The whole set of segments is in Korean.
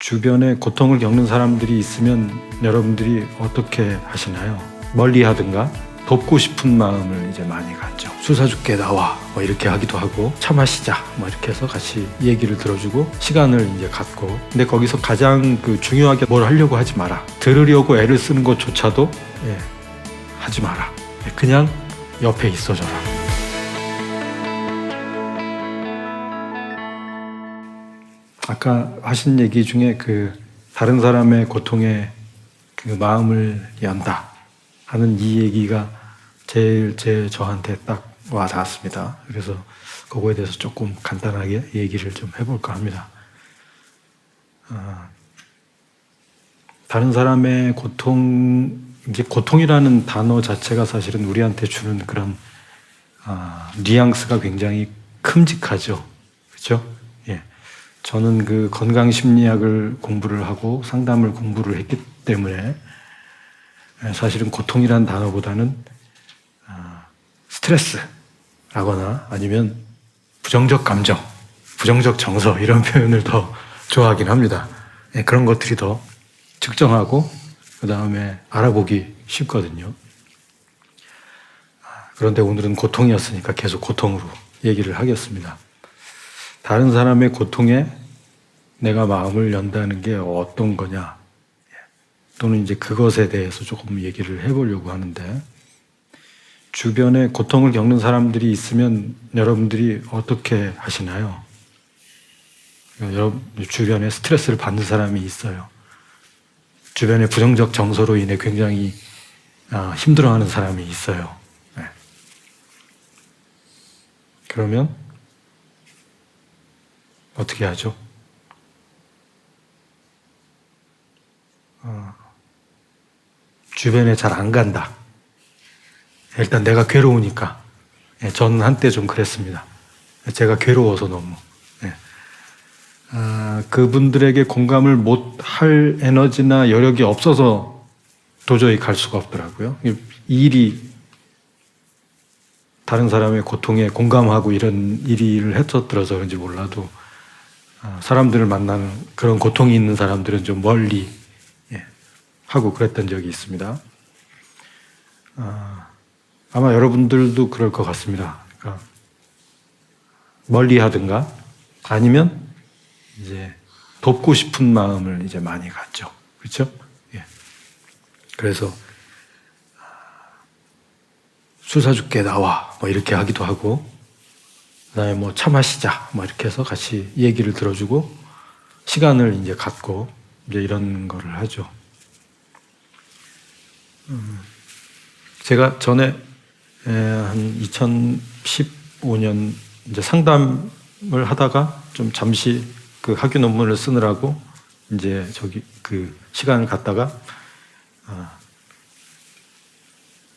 주변에 고통을 겪는 사람들이 있으면 여러분들이 어떻게 하시나요? 멀리 하든가 돕고 싶은 마음을 이제 많이 갖죠. 수사 줄게 나와 뭐 이렇게 하기도 하고 차 마시자 뭐 이렇게 해서 같이 얘기를 들어주고 시간을 이제 갖고, 근데 거기서 가장 중요하게 뭘 하려고 하지 마라. 들으려고 애를 쓰는 것조차도 하지 마라. 그냥 옆에 있어줘라. 아까 하신 얘기 중에 다른 사람의 고통에 마음을 연다 하는 이 얘기가 제일 저한테 딱 와 닿았습니다. 그래서 그거에 대해서 조금 간단하게 얘기를 좀 해볼까 합니다. 다른 사람의 이제 고통이라는 단어 자체가 사실은 우리한테 주는 그런 뉘앙스가 굉장히 큼직하죠. 그렇죠? 예. 저는 건강심리학을 공부를 하고 상담을 공부를 했기 때문에 사실은 고통이라는 단어보다는 스트레스라거나 아니면 부정적 감정, 부정적 정서 이런 표현을 더 좋아하긴 합니다. 그런 것들이 더 측정하고 그 다음에 알아보기 쉽거든요. 그런데 오늘은 고통이었으니까 계속 고통으로 얘기를 하겠습니다. 다른 사람의 고통에 내가 마음을 연다는 게 어떤 거냐, 또는 이제 그것에 대해서 조금 얘기를 해보려고 하는데, 주변에 고통을 겪는 사람들이 있으면 여러분들이 어떻게 하시나요? 여러분 주변에 스트레스를 받는 사람이 있어요. 주변에 부정적 정서로 인해 굉장히 힘들어하는 사람이 있어요. 그러면 어떻게 하죠? 주변에 잘 안 간다. 일단 내가 괴로우니까. 저는 한때 좀 그랬습니다. 제가 괴로워서 너무. 그분들에게 공감을 못할 에너지나 여력이 없어서 도저히 갈 수가 없더라고요. 이 일이 다른 사람의 고통에 공감하고 이런 일을 했었더라서 그런지 몰라도 사람들을 만나는 그런 고통이 있는 사람들은 좀 멀리 하고 그랬던 적이 있습니다. 아마 여러분들도 그럴 것 같습니다. 그러니까 멀리 하든가 아니면 이제 돕고 싶은 마음을 이제 많이 갖죠. 그렇죠? 그래서 수사 줄게 나와 뭐 이렇게 하기도 하고, 그다음에 뭐 차 마시자 뭐 이렇게 해서 같이 얘기를 들어주고 시간을 이제 갖고 이제 이런 거를 하죠. 제가 전에 한 2015년 이제 상담을 하다가 좀 잠시 학위 논문을 쓰느라고 이제 시간을 갖다가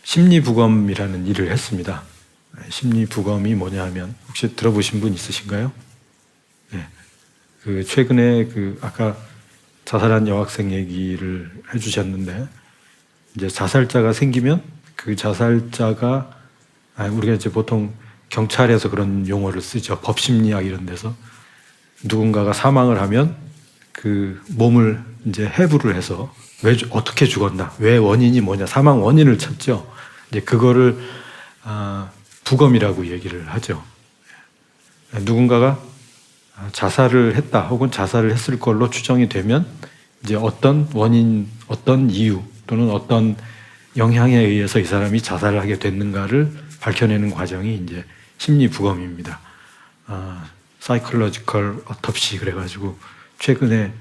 심리부검이라는 일을 했습니다. 심리부검이 뭐냐 하면, 혹시 들어보신 분 있으신가요? 최근에 아까 자살한 여학생 얘기를 해주셨는데, 이제 자살자가 생기면 그 자살자가 우리가 이제 보통 경찰에서 그런 용어를 쓰죠. 법심리학 이런 데서 누군가가 사망을 하면 그 몸을 이제 해부를 해서 어떻게 죽었나, 왜 원인이 뭐냐, 사망 원인을 찾죠. 이제 그거를 부검이라고 얘기를 하죠. 누군가가 자살을 했다 혹은 자살을 했을 걸로 추정이 되면 이제 어떤 원인, 어떤 이유 또는 어떤 영향에 의해서 이 사람이 자살을 하게 됐는가를 밝혀내는 과정이 이제 심리부검입니다. 사이콜로지컬 어톱시 그래가지고 최근에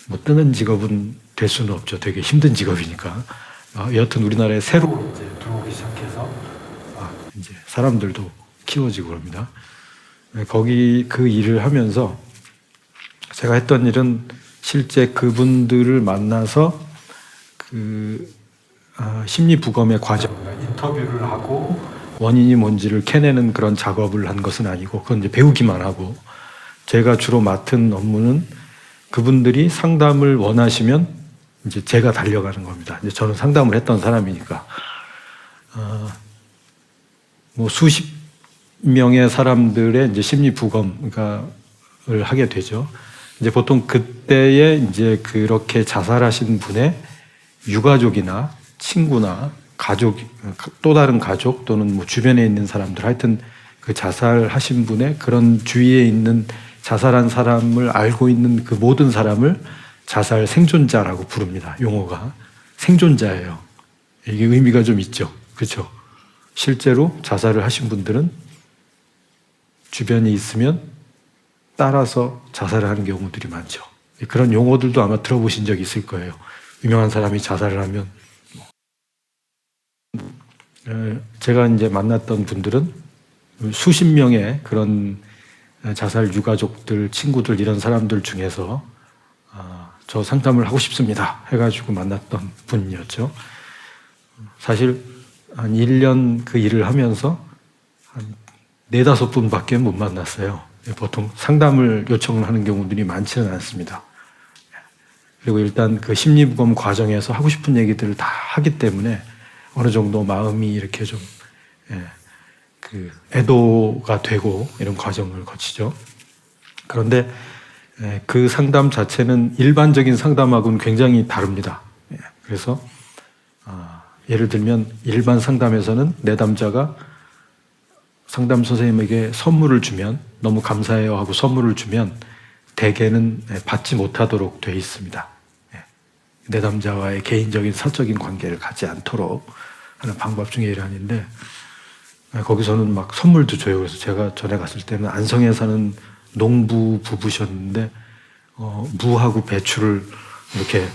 뭐 뜨는 직업은 될 수는 없죠. 되게 힘든 직업이니까. 여하튼 우리나라에 새로 이제 들어오기 시작해서 이제 사람들도 키워지고 그럽니다. 거기 그 일을 하면서 제가 했던 일은 실제 그분들을 만나서 심리부검의 과정, 인터뷰를 하고 원인이 뭔지를 캐내는 그런 작업을 한 것은 아니고, 그건 이제 배우기만 하고, 제가 주로 맡은 업무는 그분들이 상담을 원하시면 이제 제가 달려가는 겁니다. 이제 저는 상담을 했던 사람이니까. 뭐 수십 명의 사람들의 이제 심리부검을 하게 되죠. 이제 보통 그때에 이제 그렇게 자살하신 분의 유가족이나 친구나 가족, 또 다른 가족 또는 뭐 주변에 있는 사람들, 하여튼 그 자살하신 분의 그런 주위에 있는 자살한 사람을 알고 있는 그 모든 사람을 자살 생존자라고 부릅니다. 용어가 생존자예요. 이게 의미가 좀 있죠. 그렇죠? 실제로 자살을 하신 분들은 주변에 있으면 따라서 자살을 하는 경우들이 많죠. 그런 용어들도 아마 들어보신 적이 있을 거예요. 유명한 사람이 자살을 하면. 제가 이제 만났던 분들은 수십 명의 그런 자살 유가족들, 친구들 이런 사람들 중에서 저 상담을 하고 싶습니다 해가지고 만났던 분이었죠. 사실 한 1년 그 일을 하면서 한 4-5분밖에 못 만났어요. 보통 상담을 요청을 하는 경우들이 많지는 않습니다. 그리고 일단 그 심리부검 과정에서 하고 싶은 얘기들을 다 하기 때문에 어느 정도 마음이 이렇게 좀 그 애도가 되고 이런 과정을 거치죠. 그런데 그 상담 자체는 일반적인 상담하고는 굉장히 다릅니다. 그래서 예를 들면 일반 상담에서는 내담자가 상담 선생님에게 선물을 주면 너무 감사해요 하고 선물을 주면 대개는 받지 못하도록 되어 있습니다. 내담자와의 개인적인 사적인 관계를 갖지 않도록 하는 방법 중에 일환인데 거기서는 막 선물도 줘요. 그래서 제가 전에 갔을 때는 안성에 사는 농부 부부셨는데 무하고 배추를 이렇게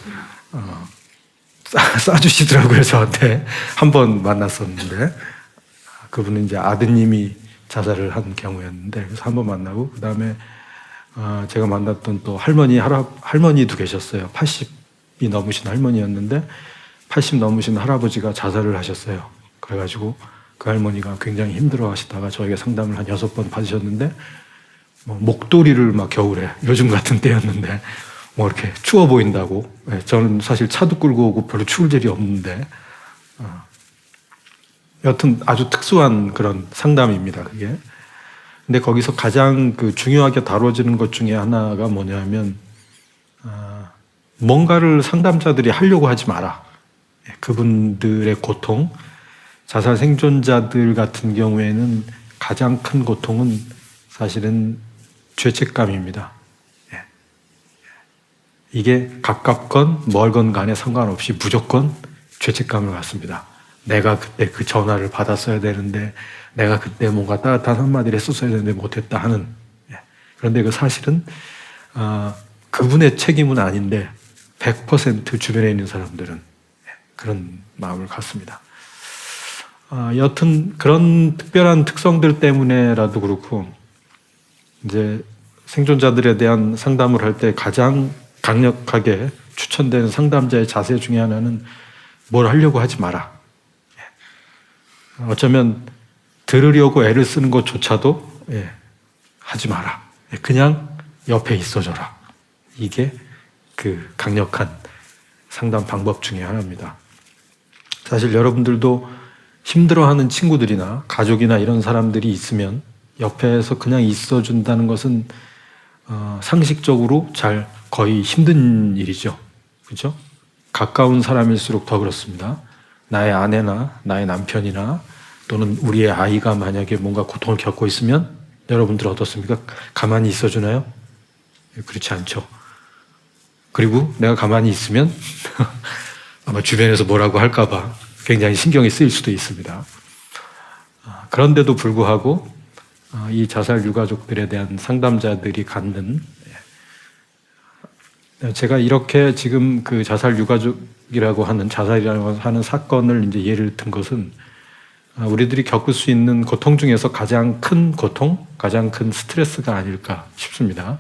싸주시더라고요. 저한테 한 번 만났었는데 그분은 이제 아드님이 자살을 한 경우였는데 그래서 한 번 만나고 그 다음에 제가 만났던 또 할머니도 계셨어요. 80이 넘으신 할머니였는데 80 넘으신 할아버지가 자살을 하셨어요. 그래가지고 그 할머니가 굉장히 힘들어 하시다가 저에게 상담을 한 6번 받으셨는데 뭐 목도리를 막 겨울에 요즘 같은 때였는데 뭐 이렇게 추워 보인다고. 저는 사실 차도 끌고 오고 별로 추울 일이 없는데 여튼 아주 특수한 그런 상담입니다. 그게. 근데 거기서 가장 그 중요하게 다뤄지는 것 중에 하나가 뭐냐면 뭔가를 상담자들이 하려고 하지 마라. 그분들의 고통, 자살 생존자들 같은 경우에는 가장 큰 고통은 사실은 죄책감입니다. 이게 가깝건 멀건 간에 상관없이 무조건 죄책감을 갖습니다. 내가 그때 그 전화를 받았어야 되는데 내가 그때 뭔가 따뜻한 한마디를 했었어야 되는데 못했다 하는. 그런데 그 사실은 그분의 책임은 아닌데 100% 주변에 있는 사람들은 그런 마음을 갖습니다. 여튼 그런 특별한 특성들 때문에라도 그렇고 이제 생존자들에 대한 상담을 할 때 가장 강력하게 추천되는 상담자의 자세 중에 하나는 뭘 하려고 하지 마라. 어쩌면 들으려고 애를 쓰는 것조차도 하지 마라. 그냥 옆에 있어줘라. 이게 그 강력한 상담 방법 중에 하나입니다. 사실 여러분들도 힘들어하는 친구들이나 가족이나 이런 사람들이 있으면 옆에서 그냥 있어준다는 것은 상식적으로 거의 힘든 일이죠. 그렇죠? 가까운 사람일수록 더 그렇습니다. 나의 아내나 나의 남편이나 또는 우리의 아이가 만약에 뭔가 고통을 겪고 있으면 여러분들 어떻습니까? 가만히 있어주나요? 그렇지 않죠. 그리고 내가 가만히 있으면 아마 주변에서 뭐라고 할까봐 굉장히 신경이 쓰일 수도 있습니다. 그런데도 불구하고 이 자살 유가족들에 대한 상담자들이 갖는 제가 이렇게 지금 그 자살 유가족이라고 하는 자살이라고 하는 사건을 이제 예를 든 것은 우리들이 겪을 수 있는 고통 중에서 가장 큰 고통, 가장 큰 스트레스가 아닐까 싶습니다.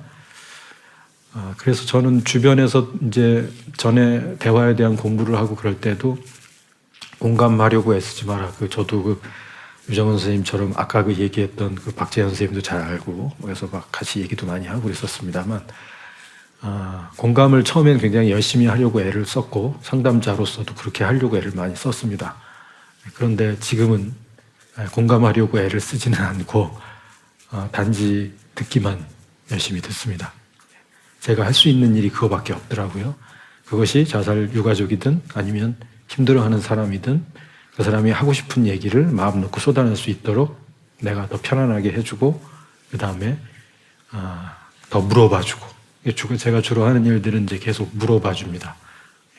그래서 저는 주변에서 이제 전에 대화에 대한 공부를 하고 그럴 때도 공감하려고 애쓰지 마라. 저도 그 유정원 선생님처럼 아까 그 얘기했던 그 박재현 선생님도 잘 알고 그래서 막 같이 얘기도 많이 하고 그랬었습니다만 공감을 처음엔 굉장히 열심히 하려고 애를 썼고 상담자로서도 그렇게 하려고 애를 많이 썼습니다. 그런데 지금은 공감하려고 애를 쓰지는 않고 단지 듣기만 열심히 듣습니다. 제가 할 수 있는 일이 그거밖에 없더라고요. 그것이 자살 유가족이든 아니면 힘들어하는 사람이든 그 사람이 하고 싶은 얘기를 마음 놓고 쏟아낼 수 있도록 내가 더 편안하게 해주고 그 다음에 더 물어봐주고, 제가 주로 하는 일들은 이제 계속 물어봐줍니다.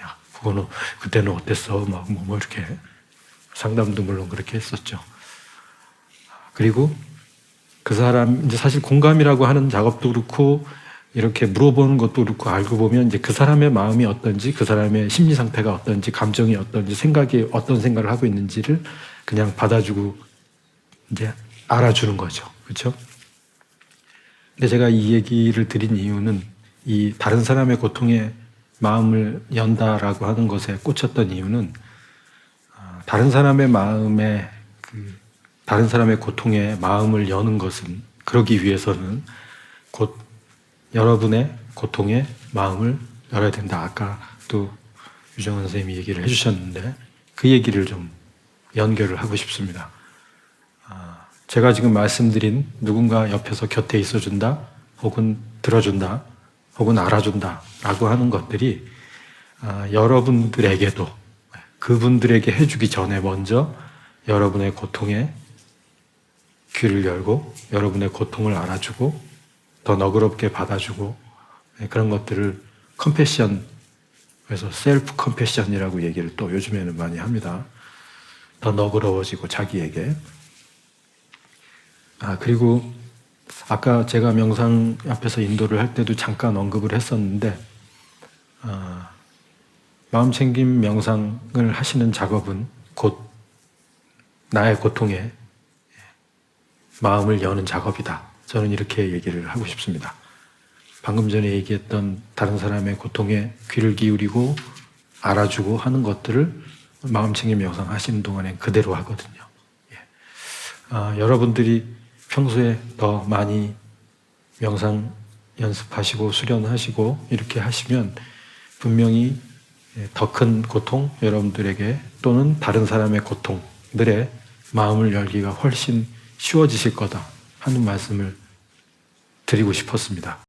야, 그거는 그때는 어땠어? 뭐 이렇게 상담도 물론 그렇게 했었죠. 그리고 그 사람 이제 사실 공감이라고 하는 작업도 그렇고 이렇게 물어보는 것도 그렇고 알고 보면 이제 그 사람의 마음이 어떤지, 그 사람의 심리 상태가 어떤지, 감정이 어떤지, 생각이 어떤 생각을 하고 있는지를 그냥 받아주고 이제 알아주는 거죠. 그렇죠? 근데 제가 이 얘기를 드린 이유는 이 다른 사람의 고통에 마음을 연다라고 하는 것에 꽂혔던 이유는 다른 사람의 마음에 다른 사람의 고통에 마음을 여는 것은 그러기 위해서는 곧 여러분의 고통에 마음을 열어야 된다. 아까 또 유정원 선생님이 얘기를 해주셨는데 그 얘기를 좀 연결을 하고 싶습니다. 제가 지금 말씀드린 누군가 옆에서 곁에 있어준다, 혹은 들어준다, 혹은 알아준다 라고 하는 것들이 여러분들에게도 그분들에게 해주기 전에 먼저 여러분의 고통에 귀를 열고 여러분의 고통을 알아주고 더 너그럽게 받아주고 그런 것들을 컴패션, 그래서 셀프 컴패션이라고 얘기를 또 요즘에는 많이 합니다. 더 너그러워지고 자기에게. 그리고 아까 제가 명상 앞에서 인도를 할 때도 잠깐 언급을 했었는데 마음챙김 명상을 하시는 작업은 곧 나의 고통에 마음을 여는 작업이다. 저는 이렇게 얘기를 하고 싶습니다. 방금 전에 얘기했던 다른 사람의 고통에 귀를 기울이고 알아주고 하는 것들을 마음챙김 명상 하시는 동안에 그대로 하거든요. 여러분들이 평소에 더 많이 명상 연습하시고 수련하시고 이렇게 하시면 분명히 더 큰 고통, 여러분들에게 또는 다른 사람의 고통들의 마음을 열기가 훨씬 쉬워지실 거다 하는 말씀을 드리고 싶었습니다.